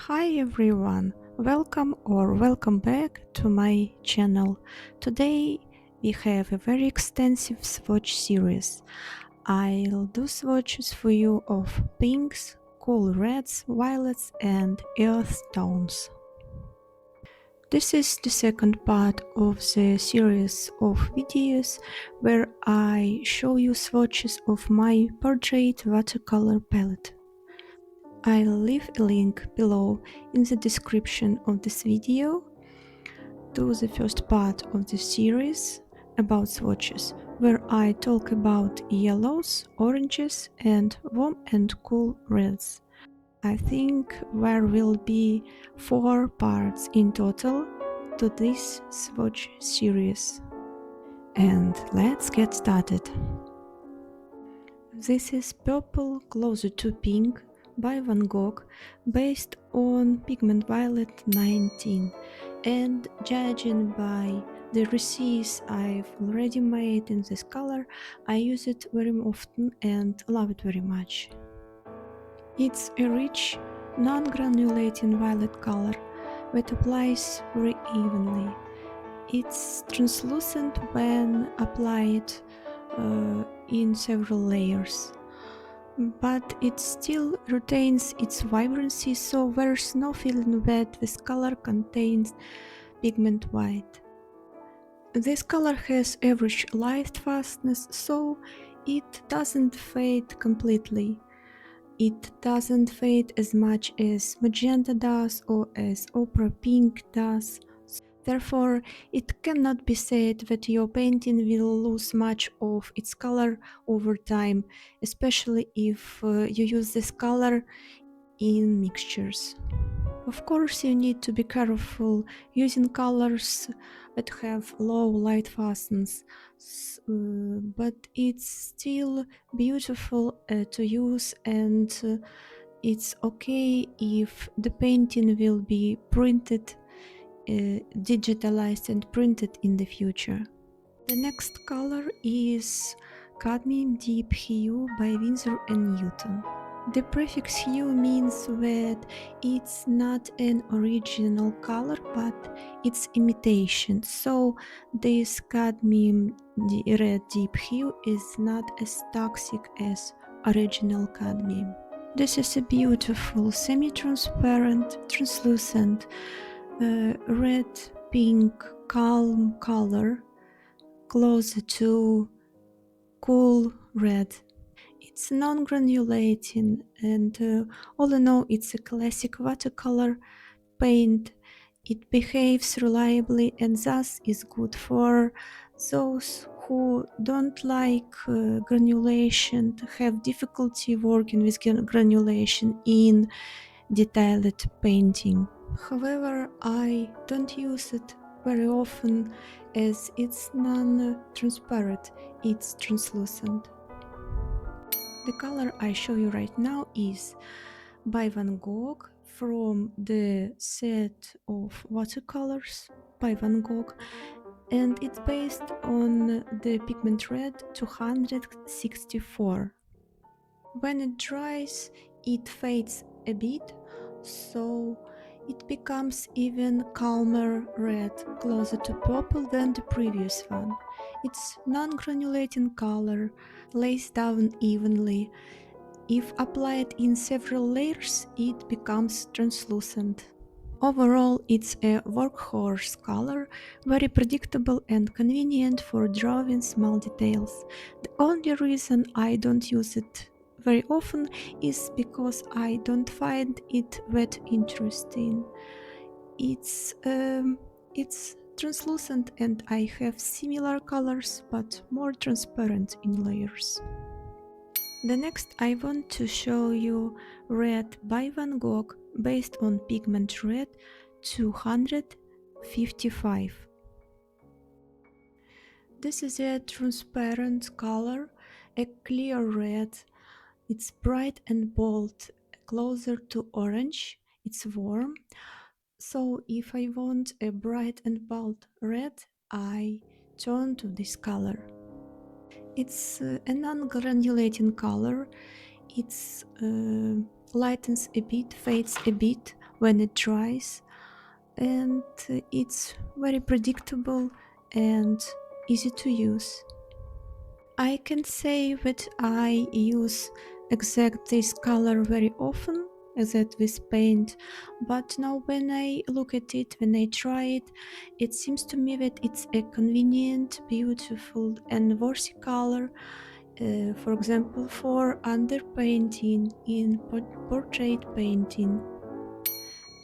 Hi everyone, welcome back to my channel. Today we have a very extensive swatch series. I'll do swatches for you of pinks, cool reds, violets and earth tones. This is the second part of the series of videos where I show you swatches of my portrait watercolor palette. I'll leave a link below in the description of this video to the first part of the series about swatches, where I talk about yellows, oranges and warm and cool reds. I think there will be 4 parts in total to this swatch series. And let's get started. This is Purple Closer to Pink by Van Gogh, based on pigment violet 19, and judging by the recipes I've already made in this color, I use it very often and love it very much. It's a rich, non-granulating violet color that applies very evenly. It's translucent when applied in several layers, but it still retains its vibrancy, so there's no feeling that this color contains pigment white. This color has average light fastness, so it doesn't fade completely. It doesn't fade as much as magenta does or as opera pink does. Therefore, it cannot be said that your painting will lose much of its color over time, especially if you use this color in mixtures. Of course, you need to be careful using colors that have low light fastness, but it's still beautiful to use, and it's okay if the painting will be printed digitalized and printed in the future. The next color is Cadmium Deep Hue by Winsor&Newton. The prefix hue means that it's not an original color, but it's imitation. So this cadmium red deep hue is not as toxic as original cadmium. This is a beautiful semi-transparent, translucent red pink calm color, closer to cool red. It's non-granulating, and all in all it's a classic watercolor paint. It behaves reliably and thus is good for those who don't like granulation, have difficulty working with granulation in detailed painting. However, I don't use it very often as it's non-transparent, it's translucent. The color I show you right now is by Van Gogh from the set of watercolors by Van Gogh, and it's based on the pigment red 264. When it dries, it fades a bit, so it becomes even calmer red, closer to purple than the previous one. Its non-granulating color lays down evenly. If applied in several layers, it becomes translucent. Overall, it's a workhorse color, very predictable and convenient for drawing small details. The only reason I don't use it very often is because I don't find it that interesting. It's translucent and I have similar colors but more transparent in layers. The next I want to show you Red by Van Gogh based on pigment red 255. This is a transparent color, a clear red. It's bright and bold, closer to orange. It's warm. So if I want a bright and bold red, I turn to this color. It's a non-granulating color. It lightens a bit, fades a bit, when it dries, and it's very predictable and easy to use. I can say that I use exact this color very often, except with paint, but now when I look at it, when I try it, it seems to me that it's a convenient, beautiful and worthy color, for example, for underpainting in portrait painting.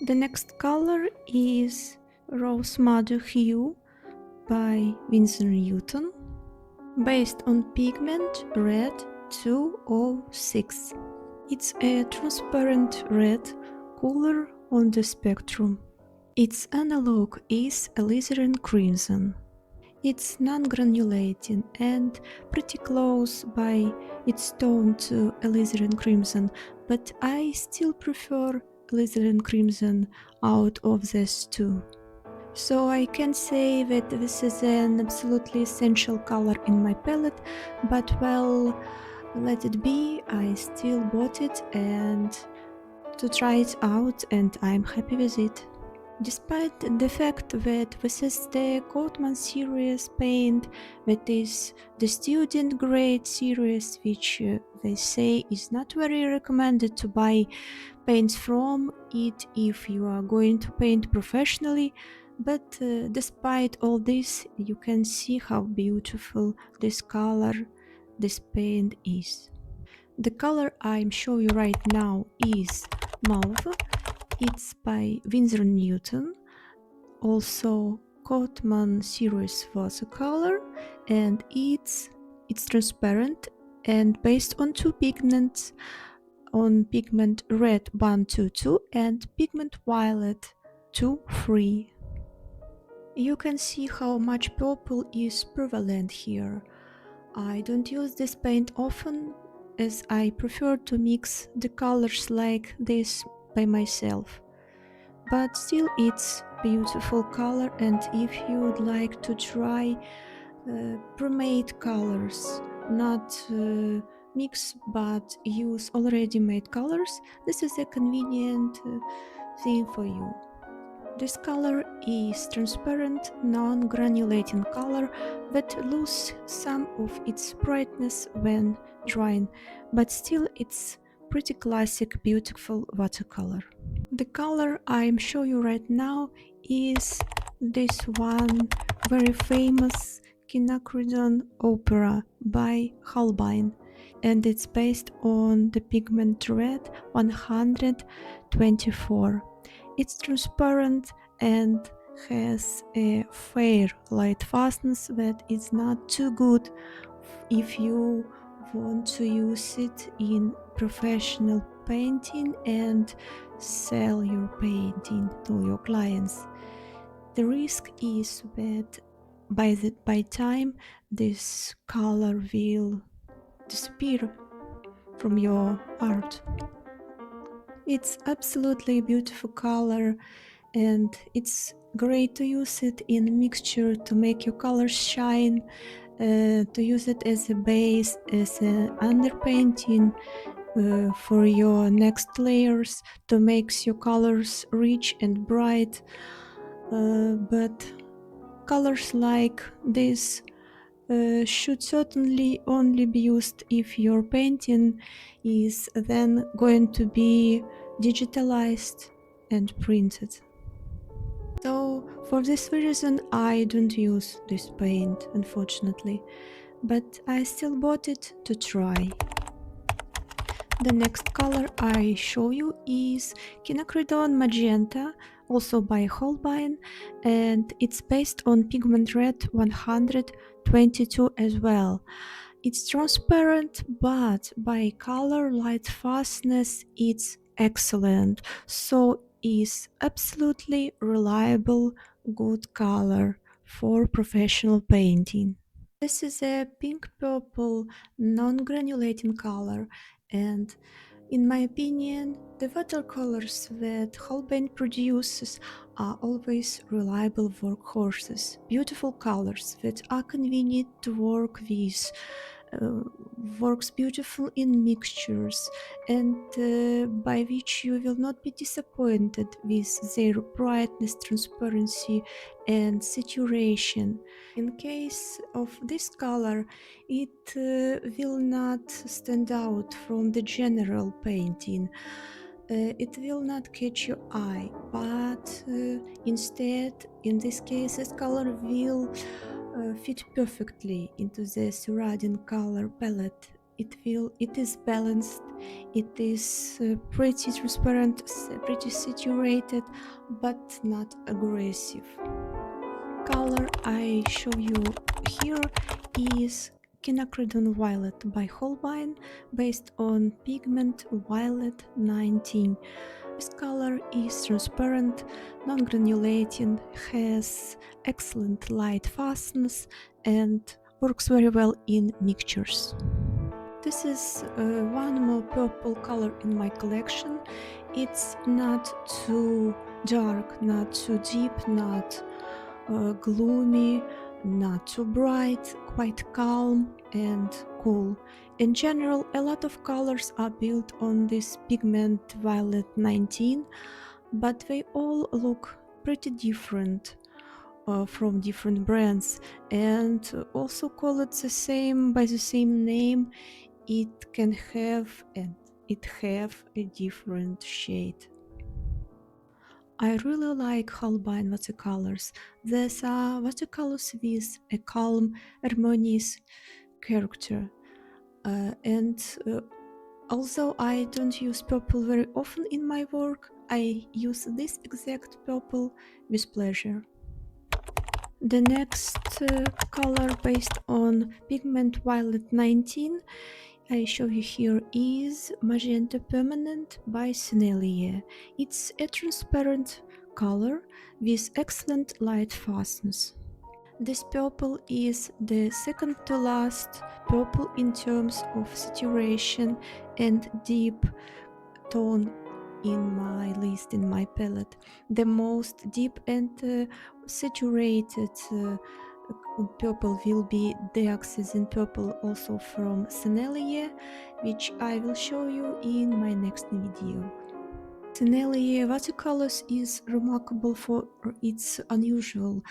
The next color is Rose Madder Hue by Winsor&Newton, based on pigment red 206. It's a transparent red, color on the spectrum. Its analog is alizarin crimson. It's non-granulating and pretty close by its tone to alizarin crimson, but I still prefer alizarin crimson out of these two. So I can say that this is an absolutely essential color in my palette, but well, let it be, I still bought it and to try it out, and I'm happy with it. Despite the fact that this is the Goldman series paint, that is the student grade series, which they say is not very recommended to buy paints from it if you are going to paint professionally, but despite all this, you can see how beautiful this color, this paint is. The color I'm showing you right now is Mauve. It's by Winsor&Newton, also Goldman series watercolor, and it's transparent and based on two pigments, on pigment red 122 and pigment violet 23. You can see how much purple is prevalent here. I don't use this paint often, as I prefer to mix the colors like this by myself. But still it's beautiful color, and if you would like to try pre-made colors, not mix but use already made colors, this is a convenient thing for you. This color is transparent, non-granulating color that loses some of its brightness when drying, but still it's pretty classic, beautiful watercolor. The color I'm showing you right now is this one very famous quinacridone opera by Holbein, and it's based on the pigment red 124. It's transparent and has a fair light fastness that is not too good if you want to use it in professional painting and sell your painting to your clients. The risk is that by time this color will disappear from your art. It's absolutely beautiful color, and it's great to use it in mixture to make your colors shine, to use it as a base, as an underpainting for your next layers, to make your colors rich and bright. But colors like this should certainly only be used if your painting is then going to be digitalized and printed. So for this reason I don't use this paint, unfortunately, but I still bought it to try. The next color I show you is quinacridone magenta, also by Holbein, and it's based on pigment red 122 as well. It's transparent, but by color light fastness it's excellent, so is absolutely reliable, good color for professional painting. This is a pink-purple non-granulating color, and in my opinion, the watercolors that Holbein produces are always reliable workhorses, beautiful colors that are convenient to work with, works beautiful in mixtures, and by which you will not be disappointed with their brightness, transparency, and saturation. In case of this color, it will not stand out from the general painting. It will not catch your eye, but instead, in this case, this color will fit perfectly into the surrounding color palette. It is balanced, it is pretty transparent, pretty saturated, but not aggressive. Color I show you here is Quinacridone Violet by Holbein, based on pigment Violet 19. This color is transparent, non-granulating, has excellent light fastness, and works very well in mixtures. This is one more purple color in my collection. It's not too dark, not too deep, not gloomy, not too bright, quite calm and cool. In general, a lot of colors are built on this pigment Violet 19, but they all look pretty different from different brands, and also call it the same by the same name. It can have a different shade. I really like Holbein watercolors. These are watercolors with a calm, harmonious character. Although I don't use purple very often in my work, I use this exact purple with pleasure. The next color based on pigment Violet 19 I show you here is Magenta Permanent by Sennelier. It's a transparent color with excellent light fastness. This purple is the second to last purple in terms of saturation and deep tone in my list, in my palette. The most deep and saturated purple will be Dioxazine Purple, also from Sennelier, which I will show you in my next video. Sennelier watercolors is remarkable for its unusual,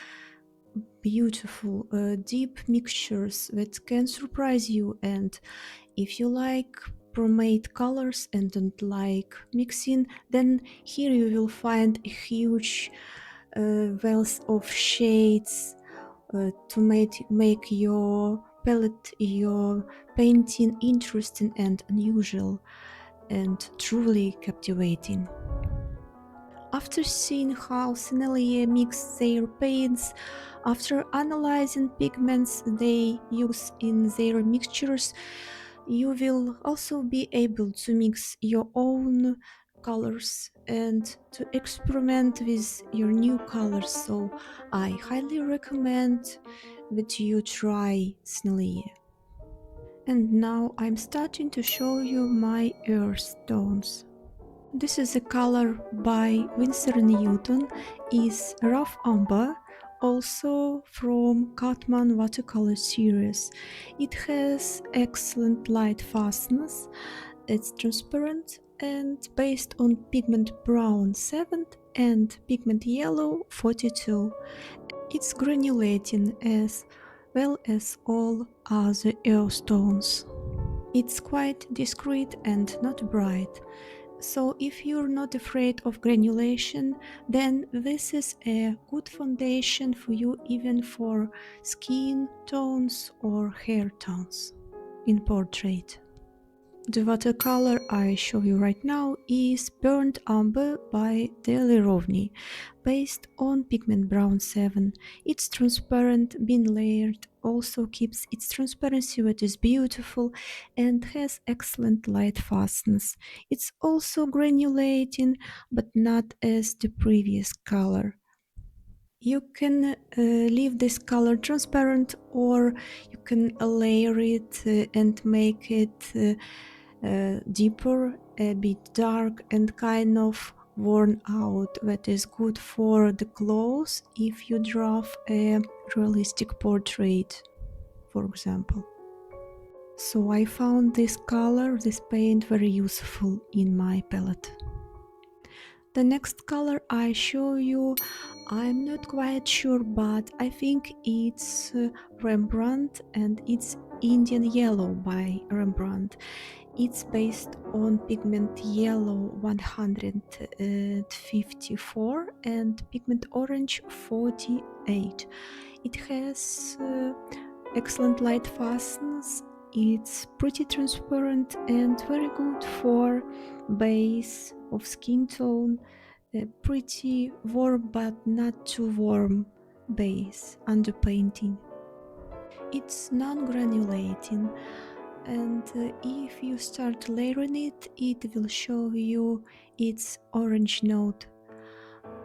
beautiful, deep mixtures that can surprise you, and if you like pomade colors and don't like mixing, then here you will find a huge wealth of shades to make your palette, your painting interesting and unusual and truly captivating. After seeing how Sennelier mix their paints, after analyzing pigments they use in their mixtures, you will also be able to mix your own colors and to experiment with your new colors. So I highly recommend that you try Sennelier. And now I'm starting to show you my earth tones. This is a color by Winsor&Newton, is Rough Umber, also from Catman watercolor series. It has excellent light fastness, it's transparent and based on pigment brown 7 and pigment yellow 42. It's granulating as well as all other earth tones. It's quite discreet and not bright. So if you're not afraid of granulation, then this is a good foundation for you, even for skin tones or hair tones in portrait. The watercolor I show you right now is Burnt Umber by Daler-Rowney, based on pigment brown 7. It's transparent, being layered, also keeps its transparency, which is beautiful and has excellent light fastness. It's also granulating, but not as the previous color. You can leave this color transparent, or you can layer it and make it deeper, a bit dark and kind of worn out. That is good for the clothes if you draw a realistic portrait, for example. So I found this color, this paint, very useful in my palette. The next color I show you, I'm not quite sure, but I think it's Rembrandt, and it's Indian Yellow by Rembrandt. It's based on pigment yellow 154 and pigment orange 48. It has excellent light fastness. It's pretty transparent and very good for base of skin tone. A pretty warm but not too warm base under painting. It's non-granulating, and if you start layering it, it will show you its orange note.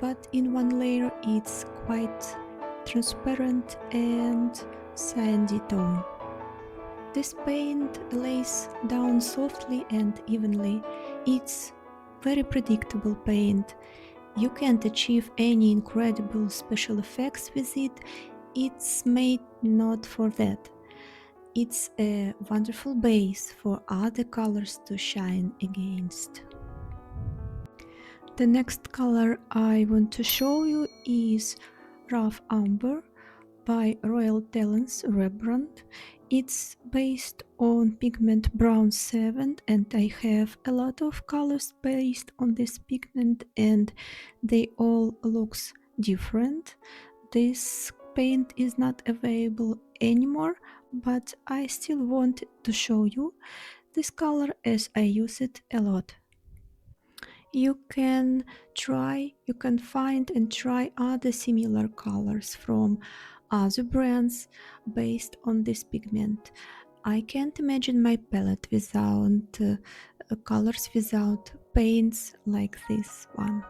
But in one layer it's quite transparent and sandy tone. This paint lays down softly and evenly. It's very predictable paint. You can't achieve any incredible special effects with it. It's made not for that. It's a wonderful base for other colors to shine against. The next color I want to show you is Rough Umber by Royal Talents Rembrandt. It's based on pigment brown 7, and I have a lot of colors based on this pigment, and they all looks different. This paint is not available anymore, but I still want to show you this color as I use it a lot. You can find and try other similar colors from other brands based on this pigment. I can't imagine my palette without colors, without paints like this one.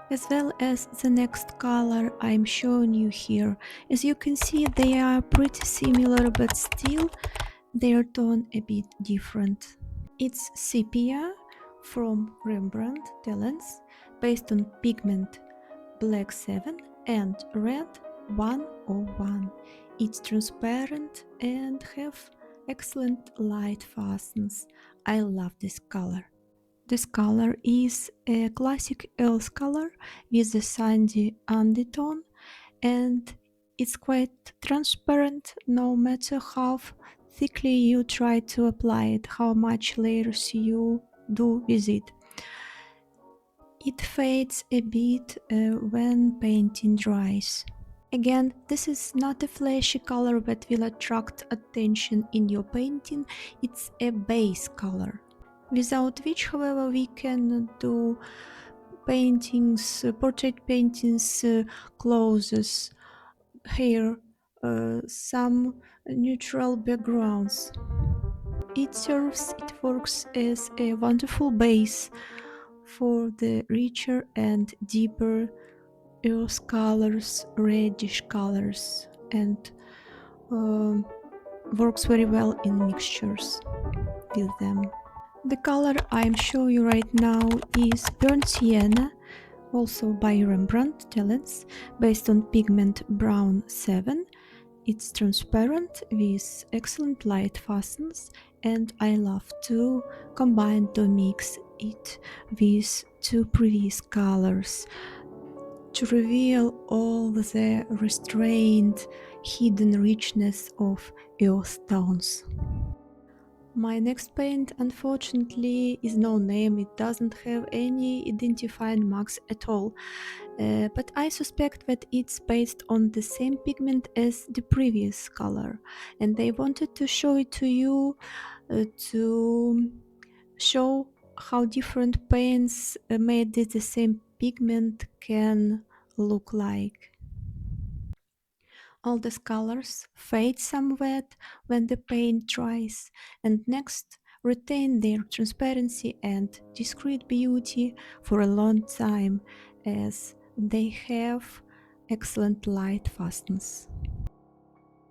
As well as the next color I'm showing you here. As you can see, they are pretty similar, but still their tone a bit different. It's sepia from Rembrandt Talents, based on pigment black 7 and red 101. It's transparent and have excellent light fastness. I love this color. This color is a classic earth color with a sandy undertone, and it's quite transparent no matter how thickly you try to apply it, how much layers you do with it. It fades a bit when painting dries. Again, this is not a flashy color that will attract attention in your painting. It's a base color, without which, however, we can do paintings, portrait paintings, clothes, hair, some neutral backgrounds. It works as a wonderful base for the richer and deeper earth colors, reddish colors, and works very well in mixtures with them. The color I'm showing you right now is Burnt Sienna, also by Rembrandt Talents, based on pigment brown 7. It's transparent with excellent light fastness, and I love to combine to mix it with two previous colors to reveal all the restrained, hidden richness of earth tones. My next paint, unfortunately, is no name. It doesn't have any identifying marks at all. But I suspect that it's based on the same pigment as the previous color, and I wanted to show it to you to show how different paints made with the same pigment can look like. All these colors fade somewhat when the paint dries, and next retain their transparency and discreet beauty for a long time, as they have excellent light fastness.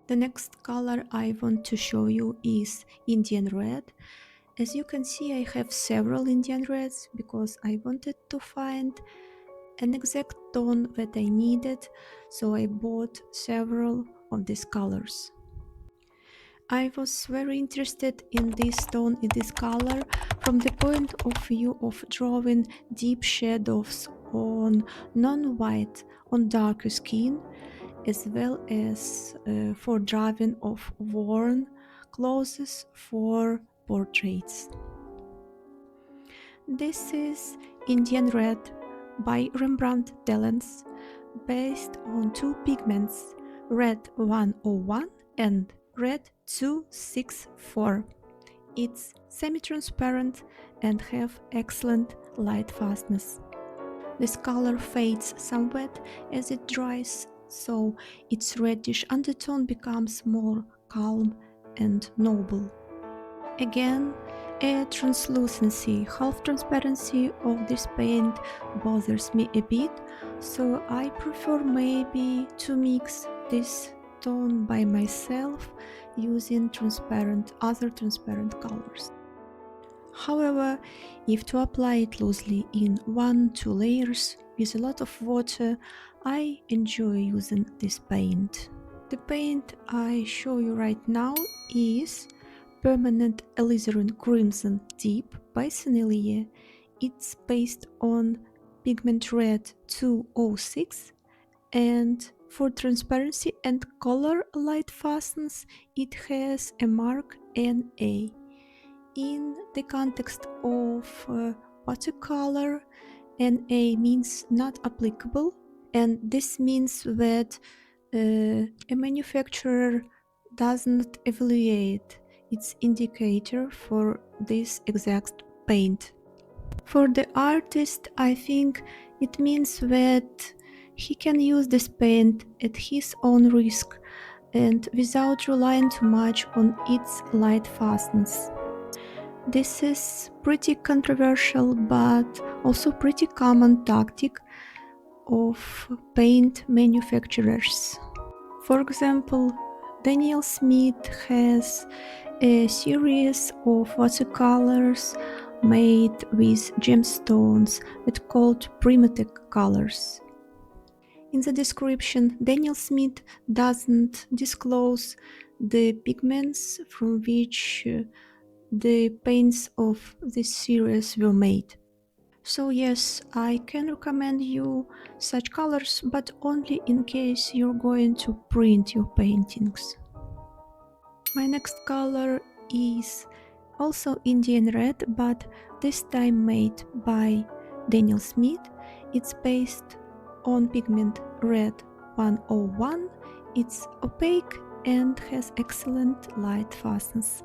The next color I want to show you is Indian Red. As you can see, I have several Indian Reds because I wanted to find an exact tone that I needed, so I bought several of these colors. I was very interested in this tone, in this color, from the point of view of drawing deep shadows on non-white, on darker skin, as well as for drawing of worn clothes for portraits. This is Indian Red by Rembrandt Dellens, based on two pigments, Red 101 and Red 264. It's semi-transparent and have excellent light fastness. This color fades somewhat as it dries, so its reddish undertone becomes more calm and noble. Again, a translucency, half transparency of this paint bothers me a bit, so I prefer maybe to mix this tone by myself using other transparent colors. However, if to apply it loosely in 1-2 layers with a lot of water, I enjoy using this paint. The paint I show you right now is Permanent Alizarin Crimson Deep by Sennelier. It's based on pigment red 206, and for transparency and color light fastness it has a mark NA. In the context of watercolor, NA means not applicable, and this means that a manufacturer doesn't evaluate its indicator for this exact paint. For the artist, I think it means that he can use this paint at his own risk and without relying too much on its light fastness. This is pretty controversial but also pretty common tactic of paint manufacturers. For example, Daniel Smith has a series of watercolors made with gemstones that called Primatech colors. In the description, Daniel Smith doesn't disclose the pigments from which the paints of this series were made. So yes, I can recommend you such colors, but only in case you're going to print your paintings. My next color is also Indian Red, but this time made by Daniel Smith. It's based on pigment Red 101. It's opaque and has excellent light fastness.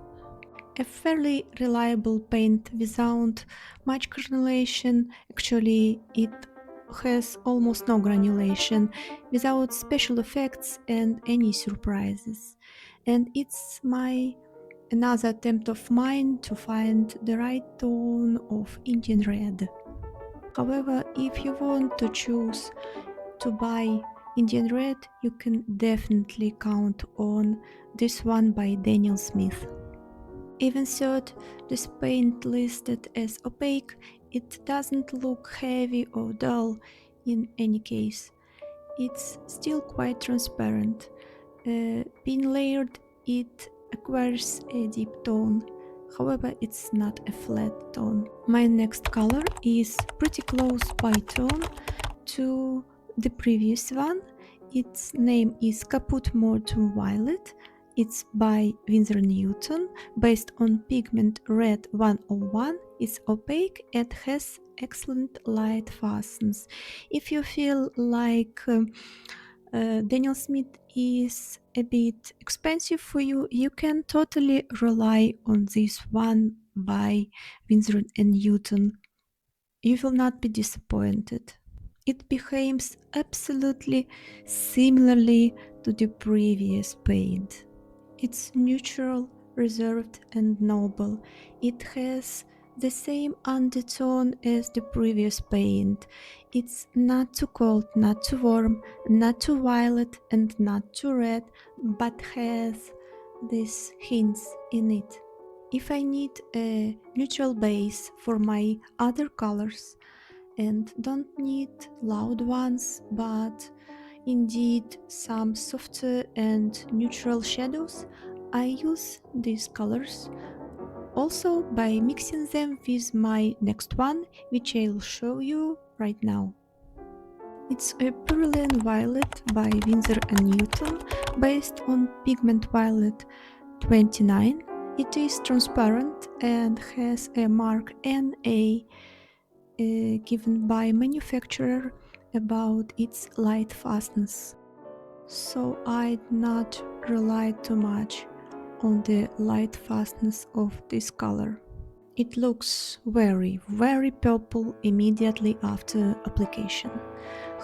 A fairly reliable paint without much granulation. Actually, it has almost no granulation, without special effects and any surprises. And it's another attempt of mine to find the right tone of Indian Red. However, if you want to choose to buy Indian Red, you can definitely count on this one by Daniel Smith. Even so, this paint listed as opaque, it doesn't look heavy or dull in any case. It's still quite transparent. Being layered, it acquires a deep tone. However, it's not a flat tone. My next color is pretty close by tone to the previous one. Its name is Caput Mortuum Violet. It's by Winsor&Newton, based on pigment Red 101. It's opaque and has excellent light fastness. If you feel like Daniel Smith is a bit expensive for you, you can totally rely on this one by Winsor&Newton. You will not be disappointed. It behaves absolutely similarly to the previous paint. It's neutral, reserved, and noble. It has the same undertone as the previous paint. It's not too cold, not too warm, not too violet, and not too red, but has these hints in it. If I need a neutral base for my other colors and don't need loud ones, but indeed some softer and neutral shadows, I use these colors also by mixing them with my next one, which I'll show you right now. It's a Peruvian violet by Winsor&Newton based on pigment violet 29. It is transparent and has a mark NA given by manufacturer about its light fastness. So I'd not rely too much on the light fastness of this color. It looks very purple immediately after application.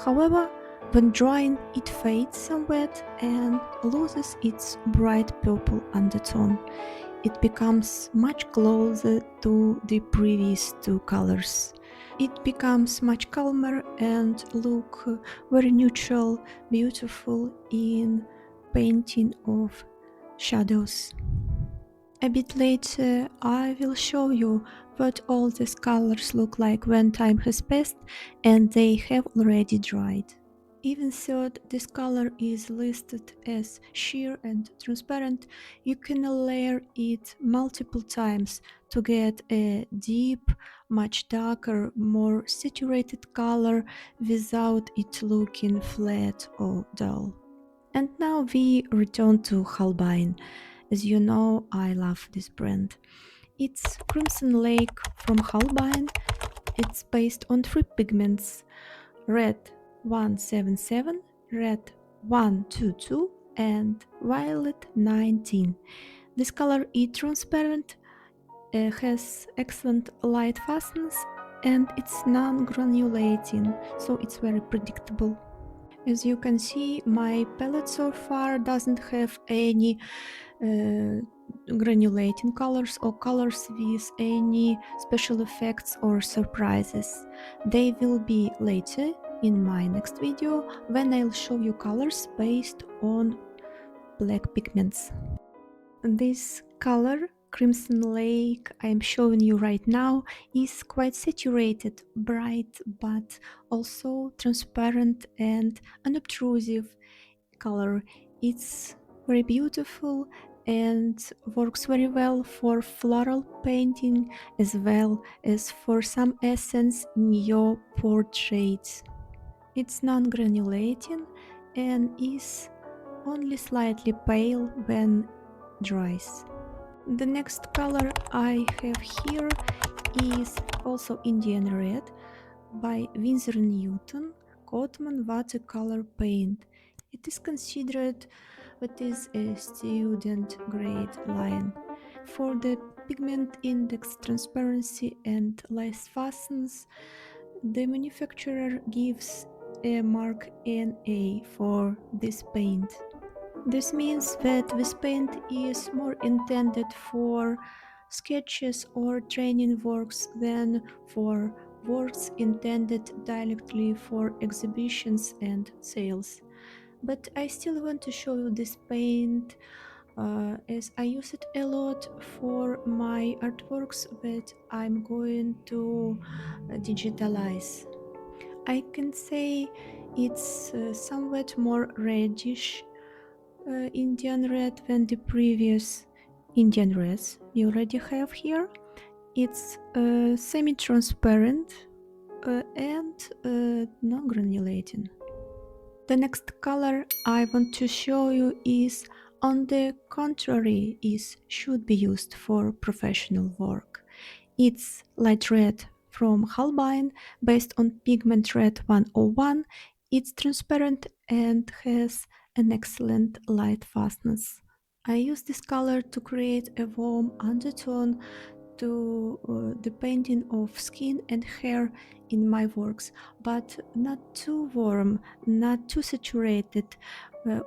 However, when drying it fades somewhat and loses its bright purple undertone. It becomes much closer to the previous two colors. It becomes much calmer and look very neutral, beautiful in painting of shadows. A bit later I will show you what all these colors look like when time has passed and they have already dried. Even though this color is listed as sheer and transparent, you can layer it multiple times to get a deep, much darker, more saturated color without it looking flat or dull. And now we return to Holbein. As you know, I love this brand. It's Crimson Lake from Holbein. It's based on three pigments: red 177, red 122, and violet 19. This color is transparent, has excellent light fastness, and it's non-granulating, so it's very predictable. As you can see, my palette so far doesn't have any granulating colors or colors with any special effects or surprises. They will be later in my next video when I'll show you colors based on black pigments. This color, Crimson Lake, I'm showing you right now, is quite saturated, bright, but also transparent and unobtrusive color. It's very beautiful and works very well for floral painting as well as for some essence in your portraits. It's non-granulating and is only slightly pale when dries. The next color I have here is also Indian Red by Winsor&Newton Cotman watercolor paint. It is considered what is a student grade line. For the pigment index, transparency and light fastness, the manufacturer gives a mark NA for this paint. This means that this paint is more intended for sketches or training works than for works intended directly for exhibitions and sales. But I still want to show you this paint as I use it a lot for my artworks that I'm going to digitalize. I can say it's somewhat more reddish Indian red than the previous Indian reds we already have here. It's semi-transparent and non-granulating. The next color I want to show you is, on the contrary, should be used for professional work. It's light red from Holbein based on pigment red 101. It's transparent and has an excellent light fastness. I use this color to create a warm undertone to the painting of skin and hair in my works, but not too warm, not too saturated,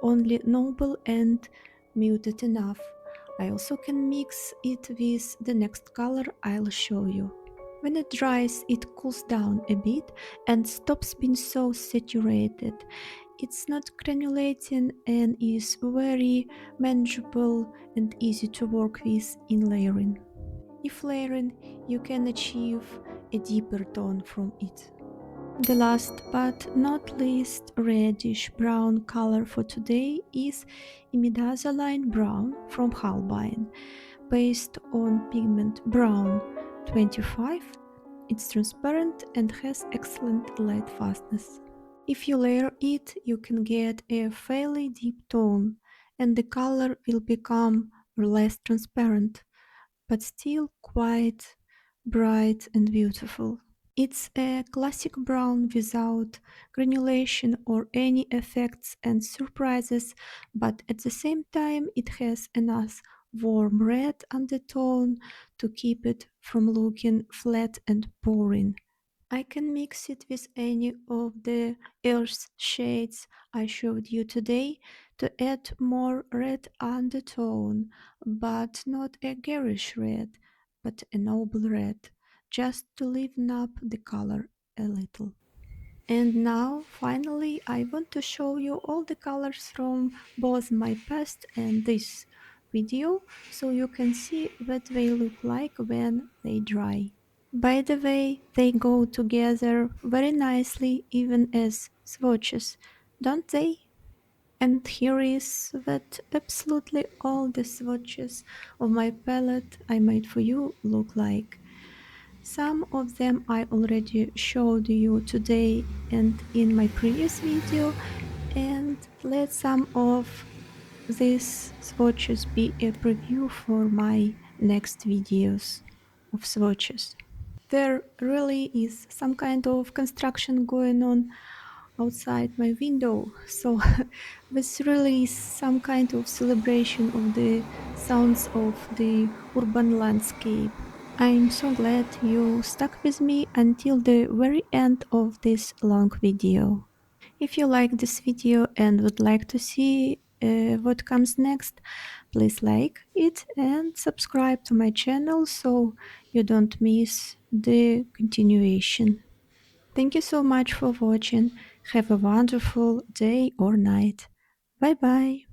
only noble and muted enough. I also can mix it with the next color I'll show you. When it dries, it cools down a bit and stops being so saturated. It's not granulating and is very manageable and easy to work with in layering. If layering, you can achieve a deeper tone from it. The last but not least reddish brown color for today is imidazoline brown from Holbein. Based on pigment brown 25, it's transparent and has excellent light fastness. If you layer it, you can get a fairly deep tone, and the color will become less transparent, but still quite bright and beautiful. It's a classic brown without granulation or any effects and surprises, but at the same time it has enough warm red undertone to keep it from looking flat and boring. I can mix it with any of the earth shades I showed you today to add more red undertone, but not a garish red, but a noble red, just to liven up the color a little. And now, finally, I want to show you all the colors from both my past and this video, so you can see what they look like when they dry. By the way, they go together very nicely even as swatches, don't they? And here is what absolutely all the swatches of my palette I made for you look like. Some of them I already showed you today and in my previous video, and let some of these swatches be a preview for my next videos of swatches. There really is some kind of construction going on outside my window, so this really is some kind of celebration of the sounds of the urban landscape. I'm so glad you stuck with me until the very end of this long video. If you like this video and would like to see what comes next, please like it and subscribe to my channel so you don't miss the continuation. Thank you so much for watching. Have a wonderful day or night. Bye bye.